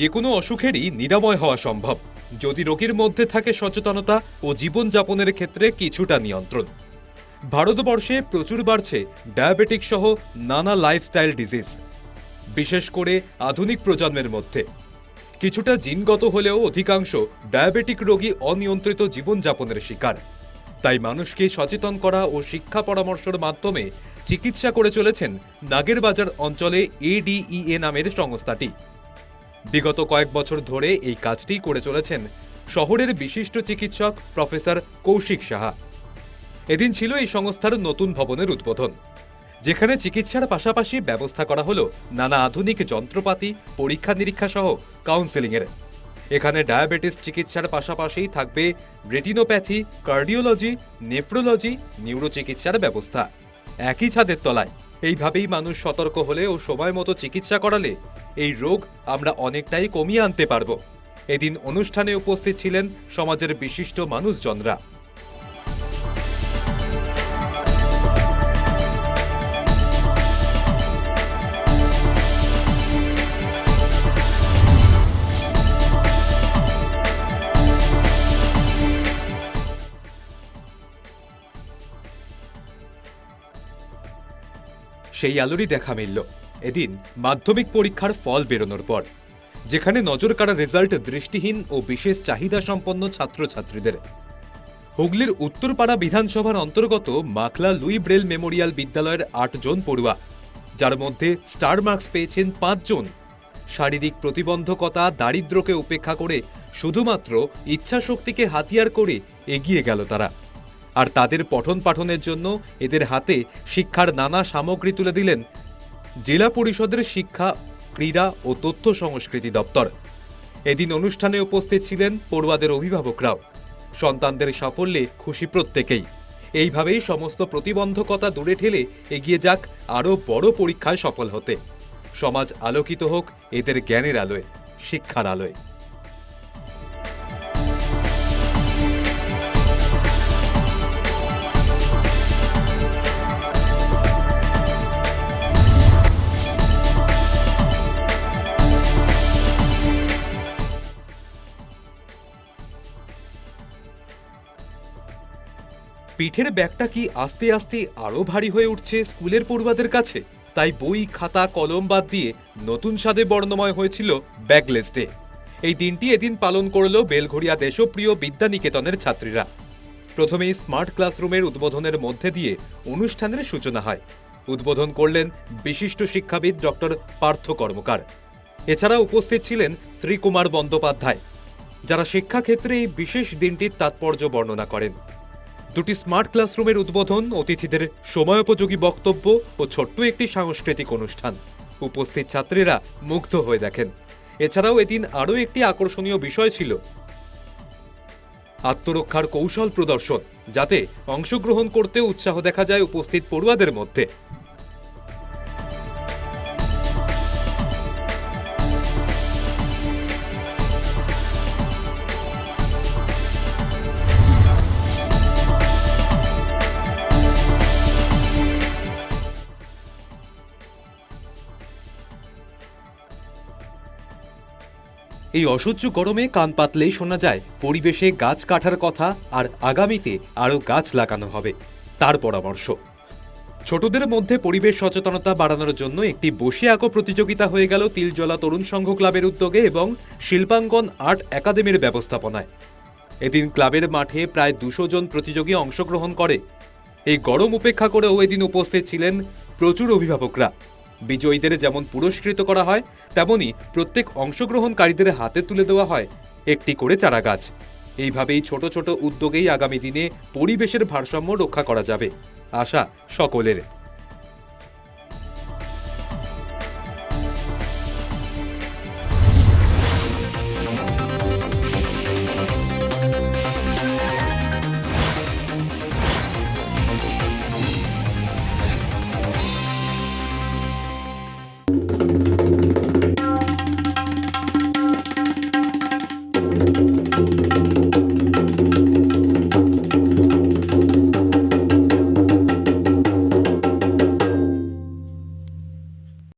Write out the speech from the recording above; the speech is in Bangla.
যে কোনো অসুখেরই নিরাময় হওয়া সম্ভব যদি রোগীর মধ্যে থাকে সচেতনতা ও জীবনযাপনের ক্ষেত্রে কিছুটা নিয়ন্ত্রণ। ভারতবর্ষে প্রচুর বাড়ছে ডায়াবেটিক সহ নানা লাইফস্টাইল ডিজিজ, বিশেষ করে আধুনিক প্রজন্মের মধ্যে। কিছুটা জিনগত হলেও অধিকাংশ ডায়াবেটিক রোগী অনিয়ন্ত্রিত জীবনযাপনের শিকার। তাই মানুষকে সচেতন করা ও শিক্ষা পরামর্শের মাধ্যমে চিকিৎসা করে চলেছেন নাগেরবাজার অঞ্চলে ADEA নামের সংস্থাটি। বিগত কয়েক বছর ধরে এই কাজটি করে চলেছেন শহরের বিশিষ্ট চিকিৎসক প্রফেসর কৌশিক সাহা। এদিন ছিল এই সংস্থার নতুন ভবনের উদ্বোধন, যেখানে চিকিৎসার পাশাপাশি ব্যবস্থা করা হলো নানা আধুনিক যন্ত্রপাতি, পরীক্ষা নিরীক্ষা সহ কাউন্সেলিং এর। এখানে ডায়াবেটিস চিকিৎসার পাশাপাশি থাকবে রেটিনোপ্যাথি, কার্ডিওলজি, নেফ্রোলজি, নিউরো চিকিৎসার ব্যবস্থা একই ছাদের তলায়। এইভাবেই মানুষ সতর্ক হলে ও সময় মতো চিকিৎসা করালে এই রোগ আমরা অনেকটাই কমিয়ে আনতে পারবো। এদিন অনুষ্ঠানে উপস্থিত ছিলেন সমাজের বিশিষ্ট মানুষজনরা। সেই আলোরই দেখা মিলল এদিন মাধ্যমিক পরীক্ষার ফল বেরোনোর পর, যেখানে নজর কাড়া রেজাল্ট দৃষ্টিহীন ও বিশেষ চাহিদা সম্পন্ন ছাত্রছাত্রীদের। হুগলির উত্তরপাড়া বিধানসভার অন্তর্গত মাখলা লুই ব্রেল মেমোরিয়াল বিদ্যালয়ের 8 জন পড়ুয়া, যার মধ্যে স্টার মার্কস পেয়েছেন 5 জন। শারীরিক প্রতিবন্ধকতা, দারিদ্র্যকে উপেক্ষা করে শুধুমাত্র ইচ্ছাশক্তিকে হাতিয়ার করে এগিয়ে গেল তারা। আর তাদের পঠন পাঠনের জন্য এদের হাতে শিক্ষার নানা সামগ্রী তুলে দিলেন জেলা পরিষদের শিক্ষা, ক্রীড়া ও তথ্য সংস্কৃতি দপ্তর। এদিন অনুষ্ঠানে উপস্থিত ছিলেন পড়ুয়াদের অভিভাবকরাও। সন্তানদের সাফল্যে খুশি প্রত্যেকেই। এইভাবেই সমস্ত প্রতিবন্ধকতা দূরে ঠেলে এগিয়ে যাক আরো বড় পরীক্ষায় সফল হতে। সমাজ আলোকিত হোক এদের জ্ঞানের আলোয়, শিক্ষার আলোয়। পিঠের ব্যাগটা কি আস্তে আস্তে আরো ভারী হয়ে উঠছে স্কুলের পড়ুয়াদের কাছে? তাই বই, খাতা, কলম বাদ দিয়ে নতুন স্বাদে বর্ণময় হয়েছিল ব্যাগলেস ডে। এই দিনটি এদিন পালন করল বেলঘড়িয়া দেশপ্রিয় বিদ্যানিকেতনের ছাত্রীরা। প্রথমেই স্মার্ট ক্লাসরুমের উদ্বোধনের মধ্যে দিয়ে অনুষ্ঠানের সূচনা হয়। উদ্বোধন করলেন বিশিষ্ট শিক্ষাবিদ ডক্টর পার্থ কর্মকার। এছাড়া উপস্থিত ছিলেন শ্রীকুমার বন্দ্যোপাধ্যায়, যারা শিক্ষাক্ষেত্রে এই বিশেষ দিনটির তাৎপর্য বর্ণনা করেন। দুটি স্মার্ট ক্লাসরুমের উদ্বোধন, অতিথিদের সময়োপযোগী বক্তব্য ও ছোট্ট একটি সাংস্কৃতিক অনুষ্ঠান। উপস্থিত ছাত্রীরা মুগ্ধ হয়ে দেখেন। এছাড়াও এদিন আরও একটি আকর্ষণীয় বিষয় ছিল আত্মরক্ষার কৌশল প্রদর্শন, যাতে অংশগ্রহণ করতে উৎসাহ দেখা যায় উপস্থিত পড়ুয়াদের মধ্যে। এই অসহ্য গরমে কান পাতলেই শোনা যায় পরিবেশে গাছ কাটার কথা, আর আগামীতে আরো গাছ লাগানো হবে তার পরামর্শ। ছোটদের মধ্যে পরিবেশ সচেতনতা বাড়ানোর জন্য একটি বসে আঁকো প্রতিযোগিতা হয়ে গেল তিলজলা তরুণ সংঘ ক্লাবের উদ্যোগে এবং শিল্পাঙ্গন আর্ট একাডেমির ব্যবস্থাপনায়। এদিন ক্লাবের মাঠে প্রায় 200 জন প্রতিযোগী অংশগ্রহণ করে। এই গরম উপেক্ষা করেও এদিন উপস্থিত ছিলেন প্রচুর অভিভাবকরা। বিজয়ীদের যেমন পুরস্কৃত করা হয়, তেমনি প্রত্যেক অংশগ্রহণকারীদের হাতে তুলে দেওয়া হয় একটি করে চারা গাছ। এইভাবেই ছোট ছোট উদ্যোগেই আগামী দিনে পরিবেশের ভারসাম্য রক্ষা করা যাবে, আশা সকলের।